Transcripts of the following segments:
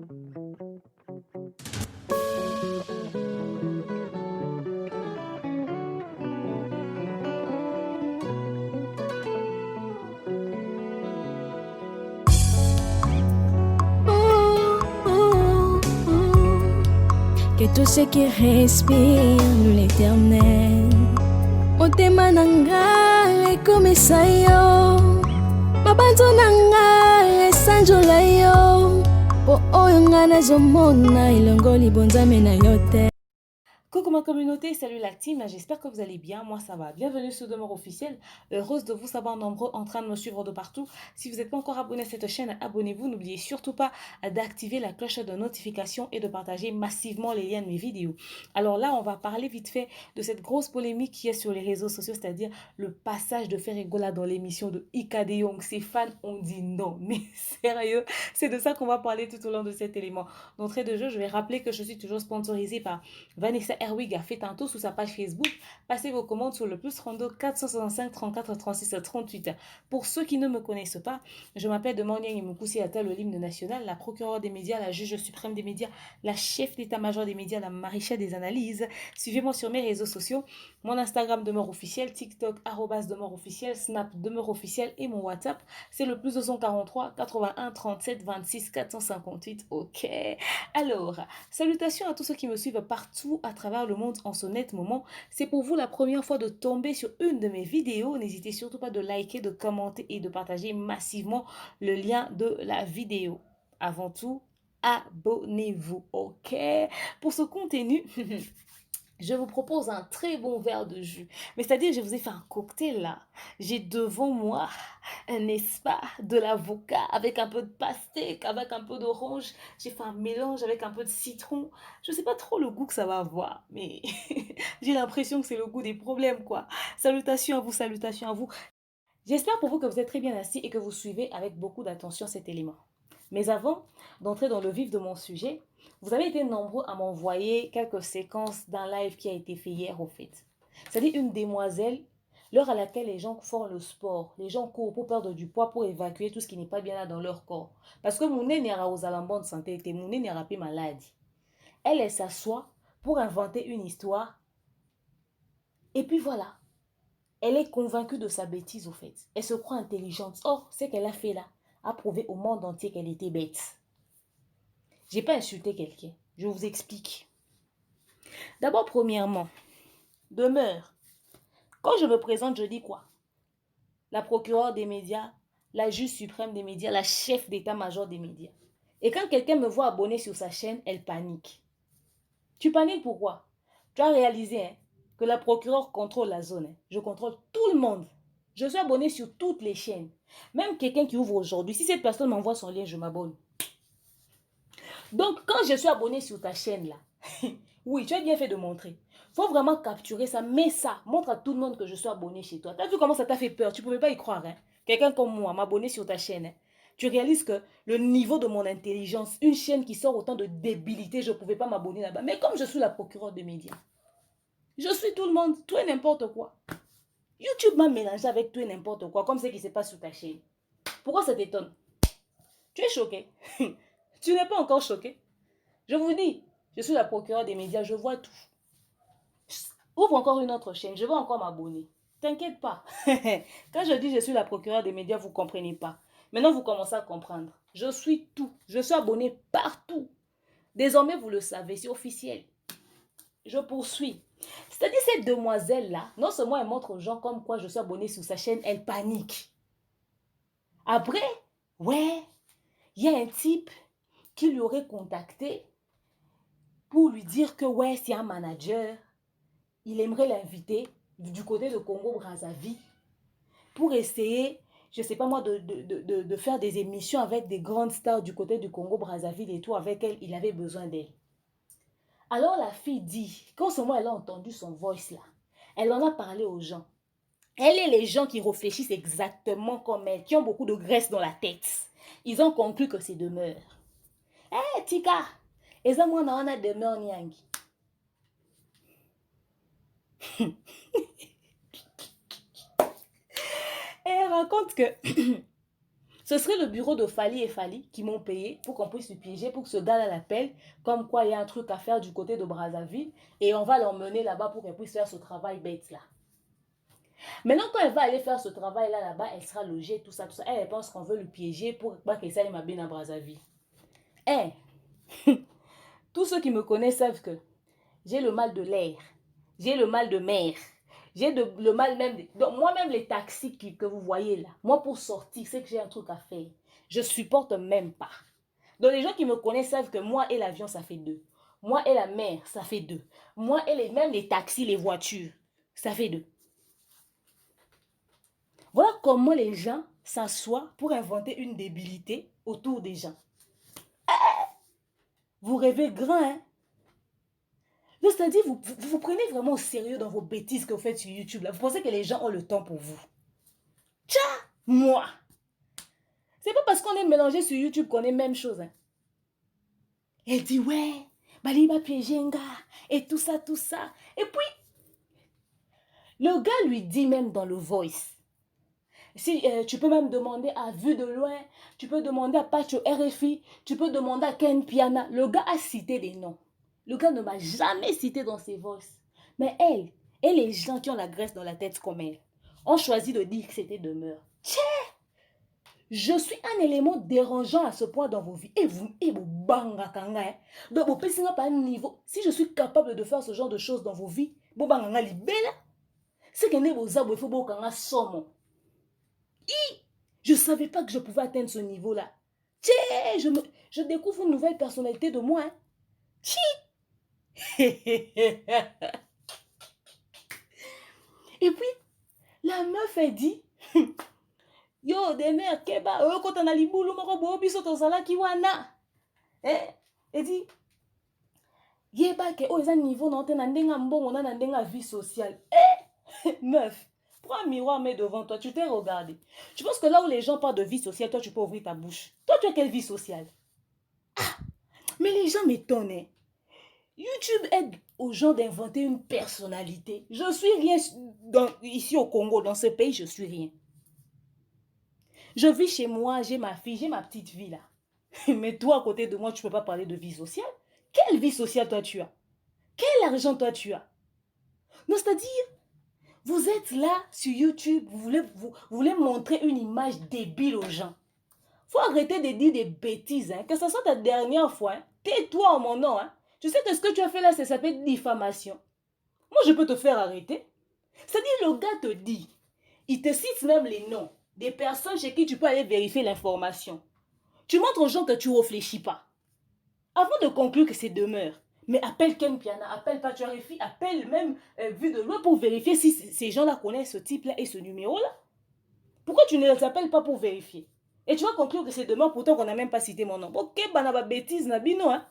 Que tout ce qui respire l'éternel motema nanga ekomisa yo mabanzo nanga esanjola yo po oyo nga nazomona elongo libonzame na yo te. Coucou ma communauté, salut la team, j'espère que vous allez bien, moi ça va. Bienvenue sur Demeure Officielle, heureuse de vous savoir nombreux en train de me suivre de partout. Si vous n'êtes pas encore abonné à cette chaîne, abonnez-vous, n'oubliez surtout pas d'activer la cloche de notification et de partager massivement les liens de mes vidéos. Alors là, on va parler vite fait de cette grosse polémique qui est sur les réseaux sociaux, c'est-à-dire le passage de Ferregola dans l'émission de Ika de Jong. Ses fans ont dit non, mais sérieux, c'est de ça qu'on va parler tout au long de cet élément. D'entrée de jeu, je vais rappeler que je suis toujours sponsorisée par Vanessa Herwig. A fait un tour sur sa page Facebook. Passez vos commandes sur le plus 32 465 34 36 38. Pour ceux qui ne me connaissent pas, je m'appelle Demoniang Imukusi Ata, le l'hymne national, la procureure des médias, la juge suprême des médias, la chef d'état-major des médias, la maréchale des analyses. Suivez-moi sur mes réseaux sociaux. Mon Instagram Demeure Officiel, TikTok @Demeure Officiel, Snap Demeure Officiel et mon WhatsApp, c'est le plus 243 81 37 26 458. Ok. Alors, salutations à tous ceux qui me suivent partout à travers le monde en ce net moment. C'est pour vous la première fois de tomber sur une de mes vidéos. N'hésitez surtout pas de liker, de commenter et de partager massivement le lien de la vidéo. Avant tout, abonnez-vous, ok? Pour ce contenu, je vous propose un très bon verre de jus. Mais c'est-à-dire, je vous ai fait un cocktail là. J'ai devant moi, n'est-ce pas, de l'avocat avec un peu de pastèque, avec un peu d'orange. J'ai fait un mélange avec un peu de citron. Je ne sais pas trop le goût que ça va avoir, mais j'ai l'impression que c'est le goût des problèmes, quoi. Salutations à vous, salutations à vous. J'espère pour vous que vous êtes très bien assis et que vous suivez avec beaucoup d'attention cet élément. Mais avant d'entrer dans le vif de mon sujet, vous avez été nombreux à m'envoyer quelques séquences d'un live qui a été fait hier au fait. C'est-à-dire une demoiselle, l'heure à laquelle les gens font le sport, les gens courent pour perdre du poids, pour évacuer tout ce qui n'est pas bien là dans leur corps. Parce que mon nez n'est pas aux alambantes de santé, mon nez n'est pas maladie. Elle s'assoit pour inventer une histoire. Et puis voilà. Elle est convaincue de sa bêtise au fait. Elle se croit intelligente. Or, ce qu'elle a fait là a prouvé au monde entier qu'elle était bête. J'ai pas insulté quelqu'un. Je vous explique. D'abord, premièrement, Demeure. Quand je me présente, je dis quoi? La procureure des médias, la juge suprême des médias, la chef d'état-major des médias. Et quand quelqu'un me voit abonné sur sa chaîne, elle panique. Tu paniques pourquoi? Tu as réalisé que la procureure contrôle la zone. Je contrôle tout le monde. Je suis abonné sur toutes les chaînes. Même quelqu'un qui ouvre aujourd'hui, si cette personne m'envoie son lien, je m'abonne. Donc, quand je suis abonné sur ta chaîne là, oui, tu as bien fait de montrer. Il faut vraiment capturer ça, mets ça, montre à tout le monde que je suis abonné chez toi. Tu as vu comment ça t'a fait peur? Tu ne pouvais pas y croire. Quelqu'un comme moi m'abonner sur ta chaîne. Tu réalises que le niveau de mon intelligence, une chaîne qui sort autant de débilité, je ne pouvais pas m'abonner là-bas. Mais comme je suis la procureure des médias, je suis tout le monde, tout et n'importe quoi. YouTube m'a mélangé avec tout et n'importe quoi, comme ce qui se passe sur ta chaîne. Pourquoi ça t'étonne? Tu es choqué? Tu n'es pas encore choqué? Je vous dis, je suis la procureure des médias, je vois tout. Ouvre encore une autre chaîne, je vais encore m'abonner. T'inquiète pas. Quand je dis je suis la procureure des médias, vous ne comprenez pas. Maintenant, vous commencez à comprendre. Je suis tout. Je suis abonné partout. Désormais, vous le savez, c'est officiel. Je poursuis. C'est-à-dire cette demoiselle-là, non seulement elle montre aux gens comme quoi je suis abonnée sur sa chaîne, elle panique. Après, ouais, il y a un type qui lui aurait contacté pour lui dire que ouais, c'est un manager. Il aimerait l'inviter du côté de Congo-Brazzaville pour essayer, je ne sais pas moi, de faire des émissions avec des grandes stars du côté du Congo-Brazzaville et tout, avec elle, il avait besoin d'elle. Alors la fille dit, quand seulement elle a entendu son voice là, elle en a parlé aux gens. Elle et les gens qui réfléchissent exactement comme elle, qui ont beaucoup de graisse dans la tête, ils ont conclu que c'est Demeure. Eh, Tika, et ça, moi, on a Demeure Niangi. Et elle raconte que Ce serait le bureau de Fali et Fali qui m'ont payé pour qu'on puisse le piéger, pour que ce gars-là l'appelle, comme quoi il y a un truc à faire du côté de Brazzaville, et on va l'emmener là-bas pour qu'elle puisse faire ce travail bête-là. Maintenant, quand elle va aller faire ce travail-là, là-bas, elle sera logée, tout ça, tout ça. Elle pense qu'on veut le piéger pour pas qu'elle s'aille m'habiller à Brazzaville. Eh, tous ceux qui me connaissent savent que j'ai le mal de l'air, j'ai le mal de mer, j'ai le mal même. Donc, moi-même, les taxis que vous voyez là, moi, pour sortir, c'est que j'ai un truc à faire. Je supporte même pas. Donc, les gens qui me connaissent savent que moi et l'avion, ça fait deux. Moi et la mer, ça fait deux. Moi et même les taxis, les voitures, ça fait deux. Voilà comment les gens s'assoient pour inventer une débilité autour des gens. Vous rêvez grand, hein? C'est-à-dire, vous prenez vraiment au sérieux dans vos bêtises que vous faites sur YouTube. Là. Vous pensez que les gens ont le temps pour vous. Tcha! Moi! C'est pas parce qu'on est mélangé sur YouTube qu'on est même chose. Hein. Elle dit, ouais, Bali va piéger un gars, et tout ça, tout ça. Et puis, le gars lui dit même dans le voice, si tu peux même demander à Vue de Loin, tu peux demander à Pacho RFI, tu peux demander à Ken Piana. Le gars a cité des noms. Le gars ne m'a jamais cité dans ses voices. Mais elle et les gens qui ont la graisse dans la tête comme elle ont choisi de dire que c'était demeure. Tchè! Je suis un élément dérangeant à ce point dans vos vies. Et vous banga kanga. Hein? Donc, vous pensez pas un niveau. Si je suis capable de faire ce genre de choses dans vos vies, vous banga libella. C'est que vous avez fait beaucoup de somme. Je ne savais pas que je pouvais atteindre ce niveau-là. Tchè! Je découvre une nouvelle personnalité de moi. Hein? Tchè! Et puis, la meuf, elle dit, yo, demeure, keba, quand on a liboulou, moko, biso, tozala, kiwana. Elle dit, yeba, ke, oh, ils ont niveau, non, t'en ndenga mbongo, on a ndenga vie sociale. Meuf, prends un miroir, mets devant toi, tu t'es regardé. Tu penses que là où les gens parlent de vie sociale, toi, tu peux ouvrir ta bouche. Toi, tu as quelle vie sociale? Ah, mais les gens m'étonnent, hein. YouTube aide aux gens d'inventer une personnalité. Je suis rien ici au Congo, dans ce pays, je suis rien. Je vis chez moi, j'ai ma fille, j'ai ma petite vie là. Mais toi, à côté de moi, tu ne peux pas parler de vie sociale. Quelle vie sociale toi tu as? Quel argent toi tu as? Non, c'est-à-dire, vous êtes là sur YouTube, vous voulez montrer une image débile aux gens. Faut arrêter de dire des bêtises, hein. Que ce soit ta dernière fois. Hein. Tais-toi en mon nom, hein. Tu sais que ce que tu as fait là, ça s'appelle diffamation. Moi, je peux te faire arrêter. C'est-à-dire, le gars te dit, il te cite même les noms des personnes chez qui tu peux aller vérifier l'information. Tu montres aux gens que tu ne réfléchis pas. Avant de conclure que c'est demeure, mais appelle Ken Piana, appelle Pacharifi, appelle même Vue de Loin pour vérifier si ces gens-là connaissent ce type-là et ce numéro-là. Pourquoi tu ne les appelles pas pour vérifier? Et tu vas conclure que c'est demeure pourtant qu'on n'a même pas cité mon nom. Ok, banaba bêtise, nabino, hein?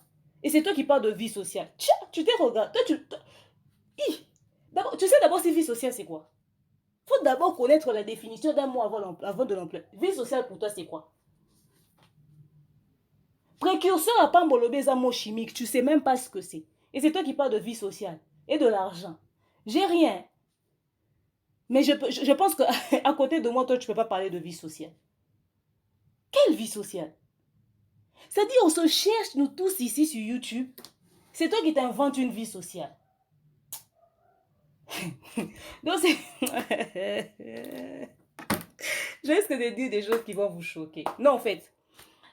Et c'est toi qui parles de vie sociale. Tcha, tu t'es regardé. Tu sais d'abord si vie sociale c'est quoi? Il faut d'abord connaître la définition d'un mot avant de l'emploi. Vie sociale pour toi c'est quoi? Précurseur à Pambolobé, c'est un mot chimique. Tu ne sais même pas ce que c'est. Et c'est toi qui parles de vie sociale et de l'argent. J'ai rien. Mais je pense qu'à côté de moi, toi, tu ne peux pas parler de vie sociale. Quelle vie sociale? C'est-à-dire, on se cherche, nous tous ici sur YouTube. C'est toi qui t'inventes une vie sociale. Donc, c'est... Je risque de dire des choses qui vont vous choquer. Non, en fait,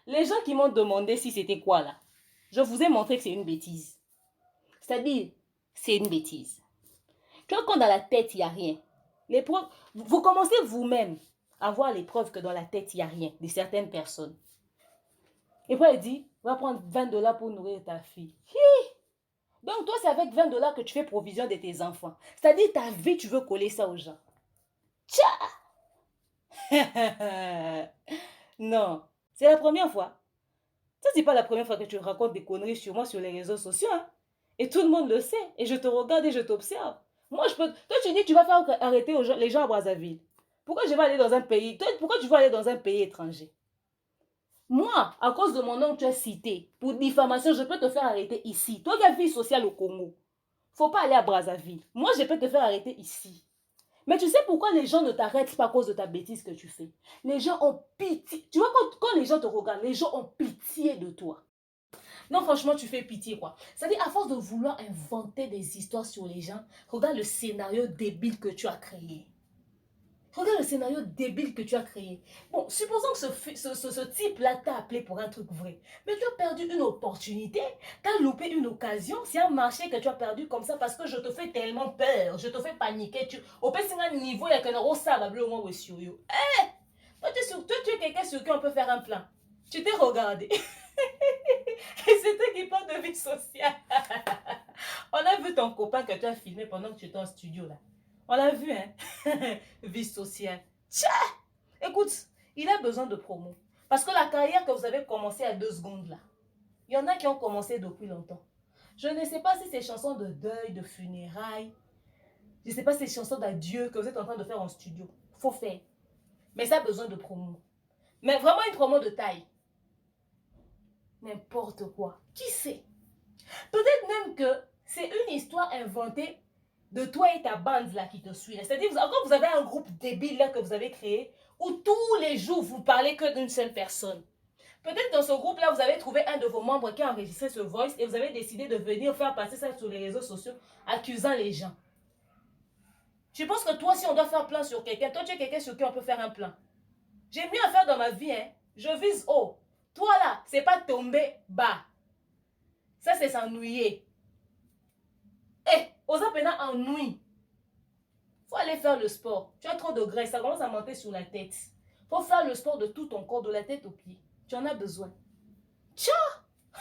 les gens qui m'ont demandé si c'était quoi, là, je vous ai montré que c'est une bêtise. C'est-à-dire, c'est une bêtise. Tu vois, quand dans la tête, il n'y a rien. Les preuves, vous commencez vous-même à voir les preuves que dans la tête, il n'y a rien de certaines personnes. Et puis elle dit, va prendre 20 $ pour nourrir ta fille. Hi! Donc toi, c'est avec 20 $ que tu fais provision de tes enfants. C'est-à-dire, ta vie, tu veux coller ça aux gens. Tcha! Non, c'est la première fois. Ça, c'est pas la première fois que tu racontes des conneries sur moi sur les réseaux sociaux. Hein? Et tout le monde le sait. Et je te regarde et je t'observe. Moi, je peux... Toi, tu dis, tu vas faire arrêter les gens à Brazzaville. Pourquoi je vais aller dans un pays... Toi, pourquoi tu vas aller dans un pays étranger? Moi, à cause de mon nom que tu as cité, pour diffamation, je peux te faire arrêter ici. Toi qui as vie sociale au Congo, faut pas aller à Brazzaville. Moi, je peux te faire arrêter ici. Mais tu sais pourquoi les gens ne t'arrêtent pas à cause de ta bêtise que tu fais? Les gens ont pitié. Tu vois, quand les gens te regardent, les gens ont pitié de toi. Non, franchement, tu fais pitié, quoi. C'est-à-dire, à force de vouloir inventer des histoires sur les gens, regarde le scénario débile que tu as créé. Regarde le scénario débile que tu as créé. Bon, supposons que ce type-là t'a appelé pour un truc vrai. Mais tu as perdu une opportunité, tu as loupé une occasion. C'est un marché que tu as perdu comme ça parce que je te fais tellement peur, je te fais paniquer. Au plus, c'est un niveau, il y a qu'un euro, ça va bleu, moi, sur you. Eh! Toi, tu es quelqu'un sur qui on peut faire un plan. Tu t'es regardé. Et c'était qui parle de vie sociale. On a vu ton copain que tu as filmé pendant que tu étais en studio, là. On l'a vu, hein. Vie sociale. Tcha! Écoute, il a besoin de promo. Parce que la carrière que vous avez commencé à 2 secondes, là, il y en a qui ont commencé depuis longtemps. Je ne sais pas si c'est chansons de deuil, de funérailles, je ne sais pas si c'est chansons d'adieu que vous êtes en train de faire en studio. Faut faire. Mais ça a besoin de promo. Mais vraiment une promo de taille. N'importe quoi. Qui sait? Peut-être même que c'est une histoire inventée de toi et ta bande là qui te suit. C'est-à-dire, quand vous avez un groupe débile là que vous avez créé, où tous les jours vous parlez que d'une seule personne. Peut-être dans ce groupe-là, vous avez trouvé un de vos membres qui a enregistré ce voice et vous avez décidé de venir faire passer ça sur les réseaux sociaux, accusant les gens. Je pense que toi, si on doit faire plan sur quelqu'un, toi tu es quelqu'un sur qui on peut faire un plan. J'ai mieux à faire dans ma vie, hein. Je vise haut. Toi là, c'est pas tomber bas. Ça, c'est s'ennuyer. Eh, aux apprenants ennui. Faut aller faire le sport. Tu as trop de graisse, ça commence à monter sur la tête. Faut faire le sport de tout ton corps, de la tête aux pieds. Tu en as besoin. Tcha!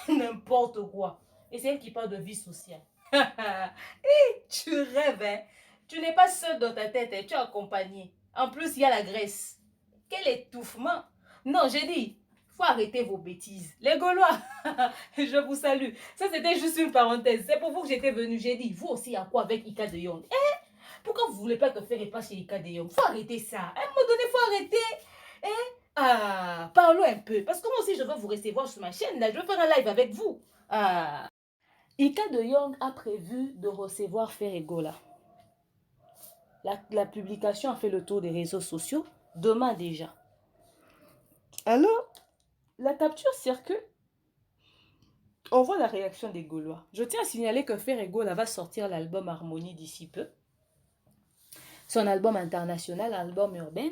N'importe quoi. Et c'est elle qui parle de vie sociale. Hey, tu rêves, hein? Tu n'es pas seul dans ta tête, hein? Tu es accompagné. En plus, il y a la graisse. Quel étouffement! Non, j'ai dit, faut arrêter vos bêtises. Les Gaulois, je vous salue. Ça, c'était juste une parenthèse. C'est pour vous que j'étais venue. J'ai dit, vous aussi, à quoi avec Ika de Young? Eh? Pourquoi vous ne voulez pas que faire pas chez Ika de Young? Faut arrêter ça. À un moment donné, faut arrêter. Eh? Ah, parlons un peu. Parce que moi aussi, je veux vous recevoir sur ma chaîne. Là. Je veux faire un live avec vous. Ah. Ika de Young a prévu de recevoir Ferregola. La publication a fait le tour des réseaux sociaux. Demain déjà. Alors, la capture circule. On voit la réaction des Gaulois. Je tiens à signaler que Ferregola va sortir l'album Harmonie d'ici peu. Son album international, l'album urbain.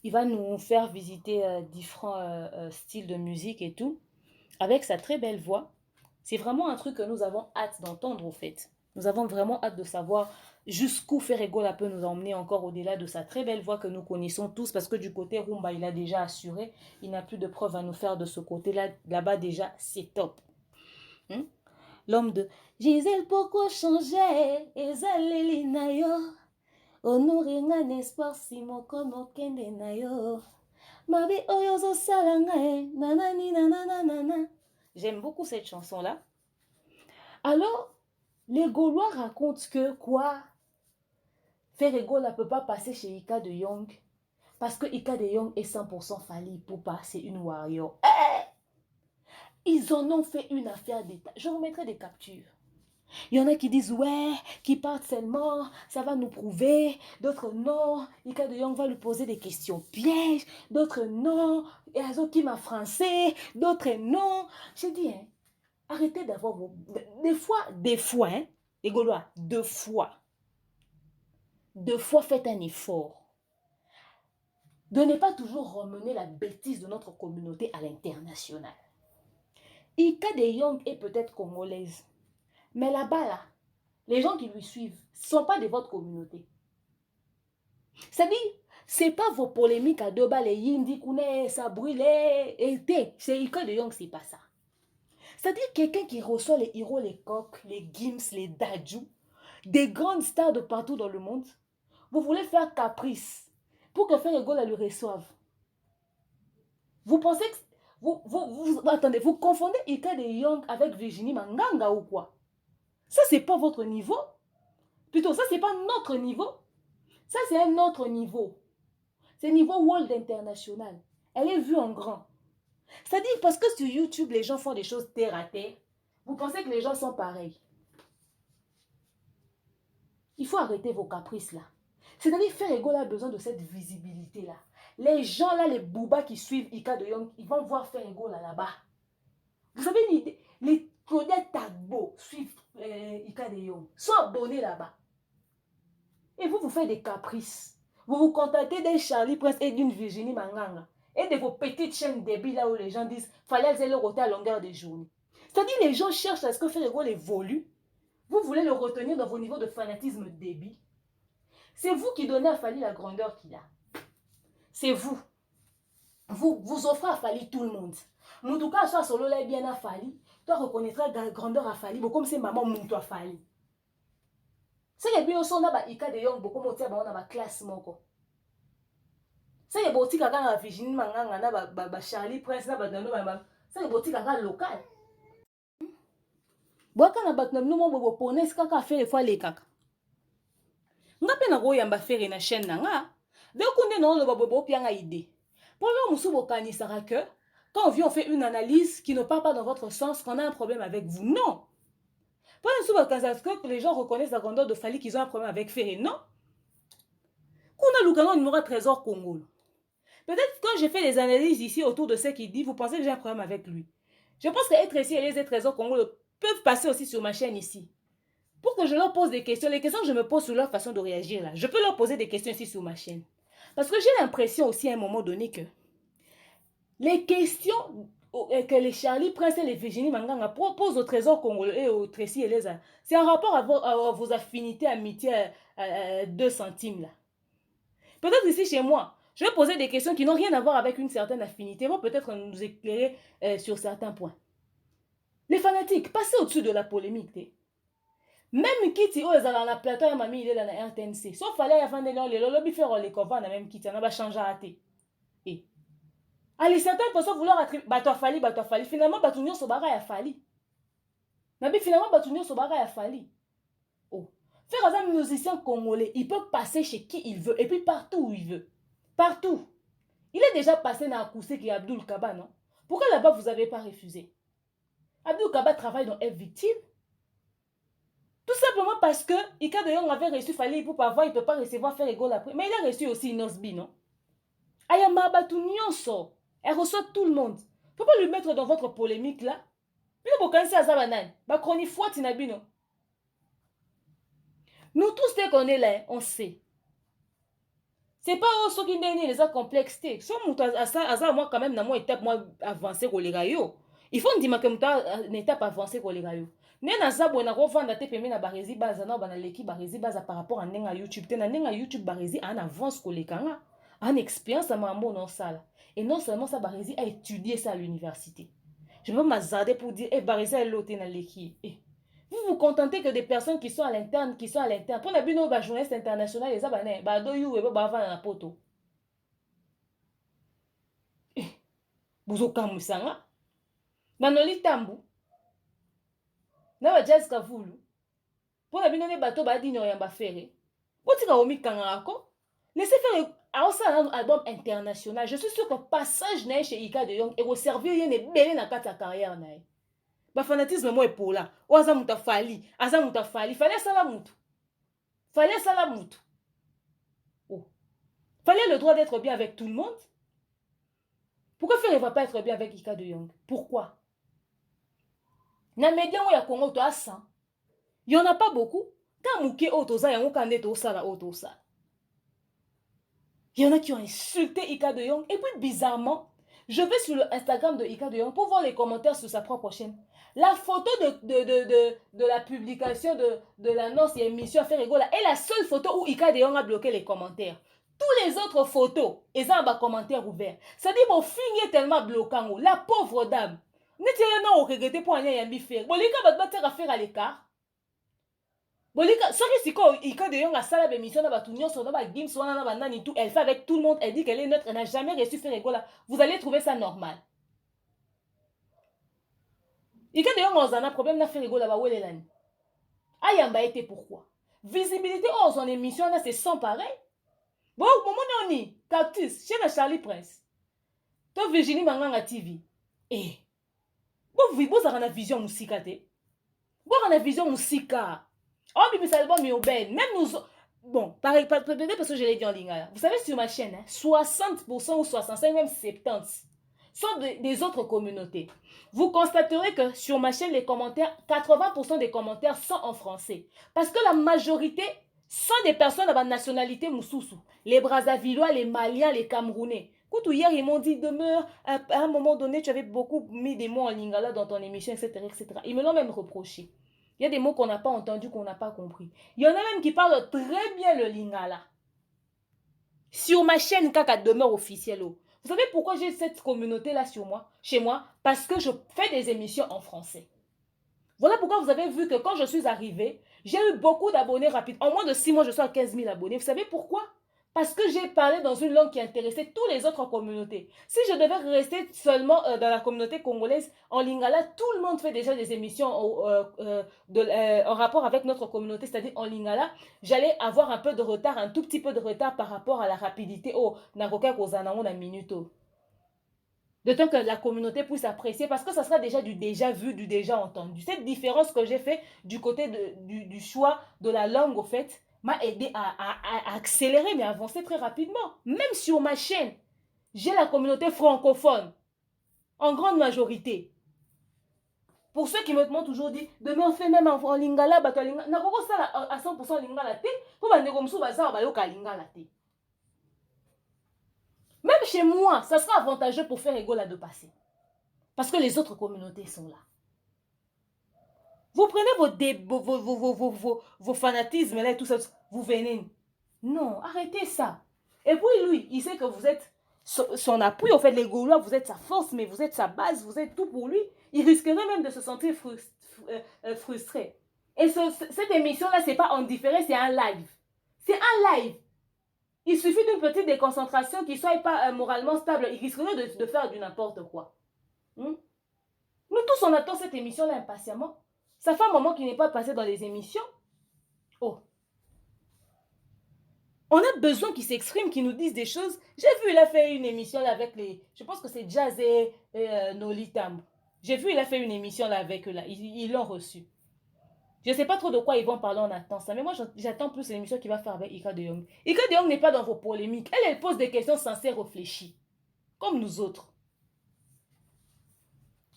Il va nous faire visiter différents styles de musique et tout. Avec sa très belle voix. C'est vraiment un truc que nous avons hâte d'entendre au fait. Nous avons vraiment hâte de savoir jusqu'où Ferregola peut nous emmener encore au-delà de sa très belle voix que nous connaissons tous parce que du côté rumba, il a déjà assuré. Il n'a plus de preuves à nous faire de ce côté-là. Là-bas déjà, c'est top. L'homme de Gisèle Poko changeait ezaleli na yo onuringa n'espoir simoko nokende na yo mabe oyo zosala ngai nanani nanana. J'aime beaucoup cette chanson-là. Alors, les Gaulois racontent que quoi? Ferregola ne peut pas passer chez Ika de Young parce que Ika de Young est 100% Fally Ipupa, c'est une warrior. Ils en ont fait une affaire d'État. Je vous mettrai des captures. Il y en a qui disent ouais, qui partent seulement, ça va nous prouver. D'autres non, Ika de Young va lui poser des questions pièges. D'autres non, Eazo qui m'a français. D'autres non. J'ai dit, hein, arrêtez d'avoir vos... Des fois, hein, les Gaulois, deux fois, faites un effort. De ne pas toujours ramener la bêtise de notre communauté à l'international. Ika de Young est peut-être congolaise. Mais là-bas, là, les gens qui lui suivent ne sont pas de votre communauté. C'est-à-dire, ce n'est pas vos polémiques à deux balles, les Yindi, Kouné, ça brûle, et c'est Ika de Young, c'est pas ça. C'est-à-dire quelqu'un qui reçoit les héros, les coqs, les Gims, les Dadju, des grandes stars de partout dans le monde. Vous voulez faire caprice pour que Ferregola le reçoive. Vous pensez que... Attendez, vous confondez Ika de Young avec Virginie Manganga ou quoi? Ça, c'est pas votre niveau. Plutôt, ça, c'est pas notre niveau. Ça, c'est un autre niveau. C'est niveau World International. Elle est vue en grand. C'est-à-dire, parce que sur YouTube, les gens font des choses terre à terre, vous pensez que les gens sont pareils. Il faut arrêter vos caprices là. C'est-à-dire, Ferego a besoin de cette visibilité-là. Les gens là, les boubas qui suivent Ika de Young, ils vont voir Ferego là-bas. Vous savez, les Claudette Tagbo suivent Ika de Young. Sont abonnés là-bas. Et vous faites des caprices. Vous vous contentez d'un Charlie Prince et d'une Virginie Manganga. Et de vos petites chaînes débiles là où les gens disent fallait aller le roter à longueur de journée. C'est-à-dire, les gens cherchent à ce que Ferego évolue. Vous voulez le retenir dans vos niveaux de fanatisme débile. C'est vous qui donnez à Fali la grandeur qu'il a. C'est vous. Vous offrez à Fali tout le monde. En tout cas, soit solo là bien à Fali, toi reconnaîtras la grandeur à Fali, comme c'est maman Moutou à Fali. C'est que bien on a Ika de Young, beaucoup monter dans ma classe moko. C'est que boutique à la Virginie Manganga, na Charlie Prince, na Badano, c'est que boutique à local. Boaka na Batnam, nous mon poney, c'est kaka fait les fois les kaka. Nga pe na go yamba faire na chaîne nga. Donc on est dans le bobo pianga idée. Pour le musu bokanisaka que quand on vient on fait une analyse qui ne part pas dans votre sens, qu'on a un problème avec vous. Non. Pour le musu bokanisaka que les gens reconnaissent la grandeur de Fali qu'ils ont un problème avec Ferré. Non. Qu'on a l'occasion numéro trésor Congo. Peut-être quand j'ai fait les analyses ici autour de ce qu'il dit, vous pensez que j'ai un problème avec lui. Je pense qu'être ici et les trésors Congo peuvent passer aussi sur ma chaîne ici. Pour que je leur pose des questions, les questions que je me pose sur leur façon de réagir là, je peux leur poser des questions ici sur ma chaîne. Parce que j'ai l'impression aussi à un moment donné que les questions que les Charlie Prince et les Virginie Manganga proposent au trésor congolais et au Tracy Eleza, c'est en rapport à vos affinités, amitiés à 2 centimes là. Peut-être ici chez moi, je vais poser des questions qui n'ont rien à voir avec une certaine affinité, vont peut-être nous éclairer sur certains points. Les fanatiques, passez au-dessus de la polémique. Même Kiti, oh, ils ont la plateau, et mamie, il est dans la RTNC. Sauf fallait avant de le lobby faire les covers, même Kiti, on va changer à thé. Et allez, certaines personnes vouloir attribuer, bah, toi, Fali. Finalement, bah, tout le monde se barre à Fali. Mais finalement, bah, tout le monde se barre à Fali. Oh. Faire un musicien congolais, il peut passer chez qui il veut, et puis partout où il veut. Partout. Il est déjà passé dans Akoussé qui est Abdul Kaba, non? Pourquoi là-bas, vous n'avez pas refusé? Abdul Kaba travaille dans F Victime. Tout simplement parce que Ika de Young avait reçu Fali pour pas voir, il ne peut pas recevoir faire égale après. Mais il a reçu aussi Inosbi, non? Ayama Batou Nyonso, elle reçoit tout le monde. Il ne faut pas lui mettre dans votre polémique là. Mais vous connaissez Azabanan, ba chroni fois Tinabino. Nous tous dès qu'on est là, on sait. C'est pas ceux qui n'ont les complexes. Si on moi quand même dans mon étape moi avancé pour les gaillots. Il faut dire que une étape avancée pour les gaillots. Nena zabo na revendre te pemi na barezi baza na bana leki barezi baza par rapport à nenga YouTube te na nenga YouTube barezi en avance ko lekanga en expérience à mambo non sala et non seulement ça barezi a étudié ça à l'université. Je veux m'azarder pour dire barezi est loté na leki. Vous vous contentez que des personnes qui sont à l'interne pour la bino ba journaliste internationale les abane ba do you e ba va na poto. Buzoka musanga nanoli tambu na ba jazz kavulu pour la bino ne bato ba di nyoyamba fere otika omi kangako laissez faire un album international. Je suis sûr que passage na chez Ika de Young et au servir yene belé na kata carrière na ba fanatisme mo pour là oza muta fali fallait sala mutu oh fallait le droit d'être bien avec tout le monde. Pourquoi faire ne va pas être bien avec Ika de Young? Pourquoi? Na média ya Congo to a 100. Il y en a pas beaucoup. Quand mouké otoza yango kande to sala otosa. Il y en a qui ont insulté Ika de Young et puis bizarrement, je vais sur le Instagram de Ika de Young pour voir les commentaires sur sa propre chaîne. La photo de la publication de l'annonce et émission à faire rigolo est la seule photo où Ika de Young a bloqué les commentaires. Tous les autres photos, ils ont un commentaire ouvert. Ça dit mon film est tellement bloquant. La pauvre dame. N'était pas regretté pour aller à faire. Bon, les gars, va te faire à l'écart. Bon, les gars, si Ika de Young a ça la émission, elle fait avec tout le monde, elle dit qu'elle est neutre, elle n'a jamais reçu faire rigolo. Vous allez trouver ça normal. Ika de Young a un problème à faire rigolo là-bas où elle est là. Ayamba était pourquoi? Visibilité, son émission là, c'est sans pareil. Bon, au moment où on est, Cactus, chez la Charlie Prince, toi Virginie Manganga TV, bon, vous avez une vision musicale, vous avez une vision musicale. Oh, mais ça album urbain. Même nous. Bon, pareil, peut-être parce que je l'ai dit en lingala. Vous savez, sur ma chaîne, hein, 60% ou 65, même 70 sont des autres communautés. Vous constaterez que sur ma chaîne, les commentaires, 80% des commentaires sont en français. Parce que la majorité sont des personnes de la nationalité Moussoussou. Les Brazzavillois, les Maliens, les Camerounais. Écoute, hier, ils m'ont dit, demeure, à un moment donné, tu avais beaucoup mis des mots en lingala dans ton émission, etc., etc. Ils me l'ont même reproché. Il y a des mots qu'on n'a pas entendus, qu'on n'a pas compris. Il y en a même qui parlent très bien le lingala. Sur ma chaîne Kaka demeure officielle. Vous savez pourquoi j'ai cette communauté-là chez moi? Parce que je fais des émissions en français. Voilà pourquoi vous avez vu que quand je suis arrivée, j'ai eu beaucoup d'abonnés rapides. En moins de 6 mois, je suis à 15 000 abonnés. Vous savez pourquoi? Parce que j'ai parlé dans une langue qui intéressait toutes les autres communautés. Si je devais rester seulement dans la communauté congolaise, en lingala, tout le monde fait déjà des émissions en rapport avec notre communauté, c'est-à-dire en lingala. J'allais avoir un peu de retard, un tout petit peu de retard par rapport à la rapidité. Oh, nakoka kozana na minute. De temps que la communauté puisse apprécier, parce que ça sera déjà du déjà vu, du déjà entendu. Cette différence que j'ai fait du côté du choix de la langue, au fait, m'a aidé à accélérer, mais avancer très rapidement. Même sur ma chaîne, j'ai la communauté francophone, en grande majorité. Pour ceux qui me demandent toujours dit, demain on fait même en lingala, bato lingala, n'a pas ça à 100% lingala te, pour bande comme ça, baza ba yoka lingala te. Même chez moi, ça sera avantageux pour faire Ego de passer. Parce que les autres communautés sont là. Vous prenez vos fanatismes là et tout ça, vous venez. Non, arrêtez ça. Et puis lui, il sait que vous êtes son appui, en fait, les Gaulois, vous êtes sa force, mais vous êtes sa base, vous êtes tout pour lui. Il risquerait même de se sentir frustré. Et cette émission-là, c'est pas en différé, c'est un live. C'est un live. Il suffit d'une petite déconcentration qui ne soit pas moralement stable. Il risquerait de faire du n'importe quoi. Nous tous, on attend cette émission-là impatiemment. Ça fait un moment qu'il n'est pas passé dans les émissions. Oh. On a besoin qu'il s'exprime, qu'il nous dise des choses. J'ai vu, il a fait une émission là avec les... Je pense que c'est Jazz et Nolitam. J'ai vu, il a fait une émission là avec eux. Là. Ils l'ont reçu. Je ne sais pas trop de quoi ils vont parler, on attend ça. Mais moi, j'attends plus l'émission qu'il va faire avec Ika de Jong. Ika de Jong n'est pas dans vos polémiques. Elle pose des questions censées réfléchir. Comme nous autres.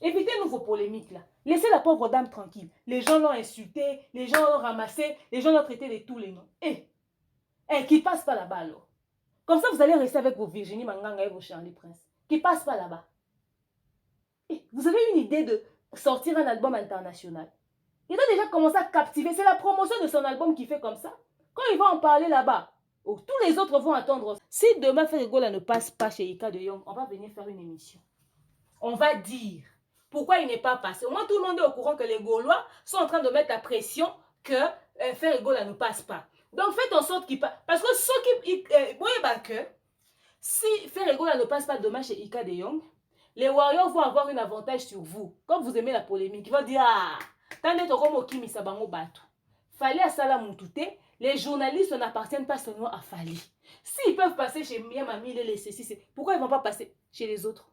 Évitez-nous vos polémiques là. Laissez la pauvre dame tranquille. Les gens l'ont insultée, les gens l'ont ramassée, les gens l'ont traité de tous les noms. Qui passe pas là-bas alors. Comme ça, vous allez rester avec vos Virginie Manganga et vos Charlie Prince. Qui passe pas là-bas. Vous avez une idée de sortir un album international. Il a déjà commencé à captiver. C'est la promotion de son album qui fait comme ça. Quand il va en parler là-bas, tous les autres vont attendre. Si demain Ferregola ne passe pas chez Ika de Jong, on va venir faire une émission. On va dire pourquoi il n'est pas passé. Au moins, tout le monde est au courant que les Gaulois sont en train de mettre la pression que Ferregola ne passe pas. Donc, faites en sorte qu'il passe. Parce que ceux qui... voyez que si Ferregola ne passe pas demain chez Ika de Jong, les Warriors vont avoir un avantage sur vous. Comme vous aimez la polémique, ils vont dire, ah, tandis que Fali à Salamoutoute, les journalistes n'appartiennent pas seulement à Fali. S'ils peuvent passer chez Miamami, les laisser, pourquoi ils ne vont pas passer chez les autres?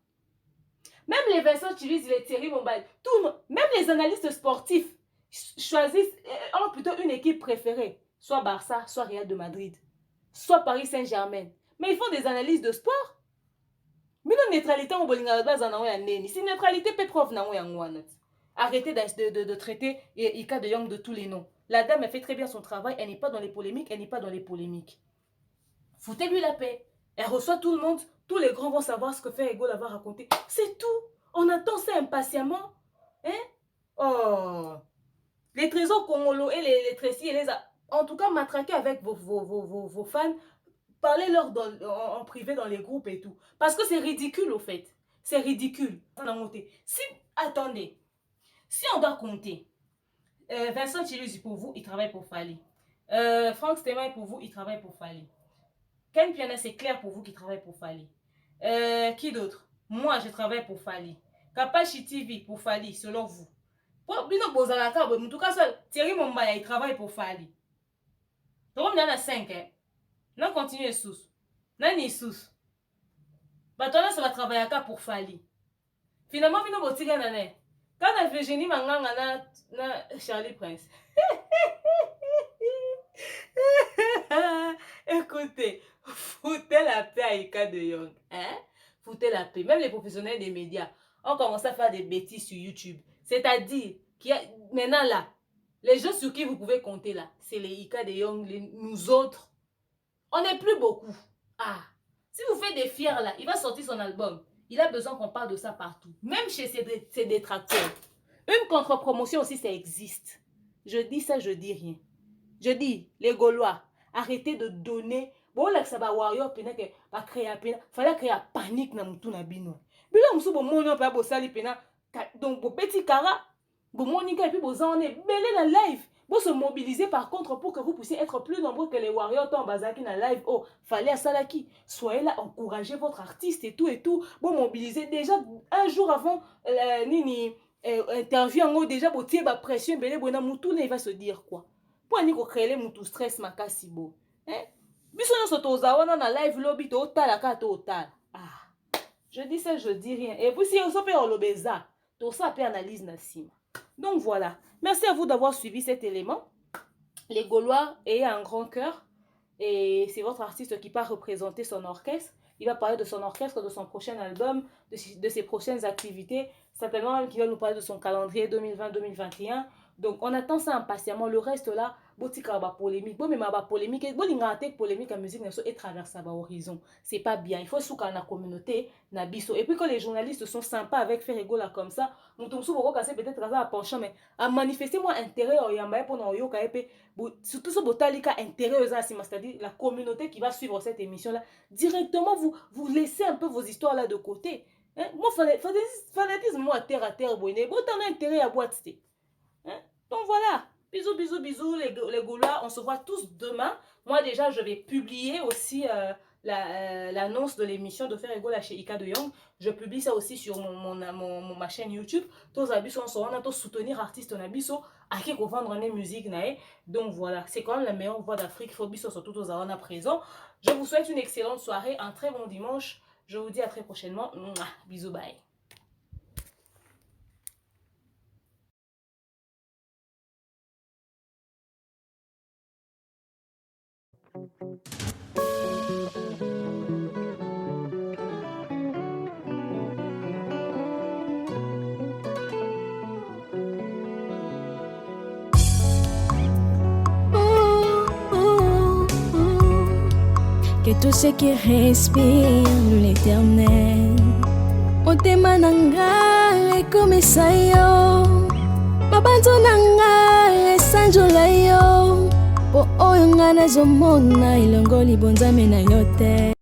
Même les Vincent Chilis, les Thierry Mombal, même les analystes sportifs choisissent, ont plutôt une équipe préférée. Soit Barça, soit Real de Madrid, soit Paris Saint-Germain. Mais ils font des analyses de sport. Mais la neutralité, on si neutralité, Petrov n'a pas. Arrêtez de traiter Ika de Jong de tous les noms. La dame, elle fait très bien son travail. Elle n'est pas dans les polémiques. Elle n'est pas dans les polémiques. Foutez-lui la paix. Elle reçoit tout le monde. Tous les grands vont savoir ce que fait Ego va raconter. C'est tout. On attend ça impatiemment. Hein? Oh. Les trésors congolais et les Tracy, en tout cas, matraquez avec vos fans. Parlez-leur en privé dans les groupes et tout. Parce que c'est ridicule, au fait. C'est ridicule. Si, attendez. Si on doit compter, Vincent Chiluzi, pour vous, il travaille pour Fali. Franck Stémain, pour vous, il travaille pour Fali. Ken Piana, c'est clair pour vous qui travaille pour Fali. Qui d'autre? Moi, je travaille pour Fali. Kapachi TV pour Fali, selon vous. En tout cas, Thierry Mombaya, il travaille pour Fali. Donc, on a 5. Hein? Non, continuez sous. Nani sous. Batona, ça va travailler pour Fali. Finalement, vino botiga nane. Quand on a Virginie Manganga na Charlie Prince. Écoutez, foutez la paix à Ika de Young. Hein? Foutez la paix. Même les professionnels des médias ont commencé à faire des bêtises sur YouTube. C'est-à-dire qu'il y a maintenant là, les gens sur qui vous pouvez compter là, c'est les Ika de Young, nous autres. On n'est plus beaucoup. Ah, si vous faites des fiers là, il va sortir son album. Il a besoin qu'on parle de ça partout. Même chez ses détracteurs. Une contre-promotion aussi, ça existe. Je dis ça, je dis rien. Je dis, les Gaulois, arrêtez de donner. Bon, là, ça va warrior, pena que va créer un pena. Fallait créer un panique dans mon tour bino. Puis là, on bon mon pas bossali pena. Donc, bon petit cara, bon monica et puis bon on est belé dans live. Bon se mobiliser par contre pour que vous puissiez être plus nombreux que les warriors tant bazaki dans live. Oh, fallait à Salaki. Soyez là, encouragez votre artiste et tout et tout. Bon mobiliser déjà un jour avant nini interview en haut déjà pour tirer la pression belé bon moutou il va se dire quoi. Pour ni ko créer mon tout stress makasi bo. Hein? Biso nyonso tozawana na live lobby to otala ka to otala. Ah. Je dis ça, je dis rien. Et puis si on peut olobeza, tout ça peut analyse na sima. Donc voilà. Merci à vous d'avoir suivi cet élément. Les Gaulois ayez un grand cœur et c'est votre artiste qui part représenter son orchestre. Il va parler de son orchestre, de son prochain album, de ses prochaines activités. Certainement qu'il va nous parler de son calendrier 2020-2021. Donc on attend ça impatiemment. Le reste là, botika ba polémique, bon mais ma polémique, bon l'ingatek polémique en musique et traverse ba horizon. C'est pas bien. Il faut souka na communauté na biso. Et puis quand les journalistes sont sympas avec faire rigolo là comme ça, nous tombe sous casser peut-être à penchant mais à manifester moi intérêt au yamba pour no yo kaepe surtout ce botalika intérêt aux asima, c'est-à-dire la communauté qui va suivre cette émission là directement vous laissez un peu vos histoires là de côté. Hein? Moi fanatisme moi terre à terre bonné, bon t'en as intérêt à boîte. Hein? Donc voilà, bisous, bisous, bisous les Gaulois, on se voit tous demain. Moi déjà, je vais publier aussi l'annonce de l'émission de Faire Égole chez Ika de Young. Je publie ça aussi sur ma chaîne YouTube. Tous les abisso, on a tous soutenir artistes en abisso, à qui qu'on vendre une musique. Donc voilà, c'est quand même la meilleure voix d'Afrique. Il faut bisso surtout aux à présent. Je vous souhaite une excellente soirée, un très bon dimanche. Je vous dis à très prochainement. Mouah, bisous, bye. Que tout ce qui respire loue l'éternel. Motema nanga ekomisa yo, mabanzo nanga esanjola yo, po oyo nga nazomona elongo libonzame na yo te.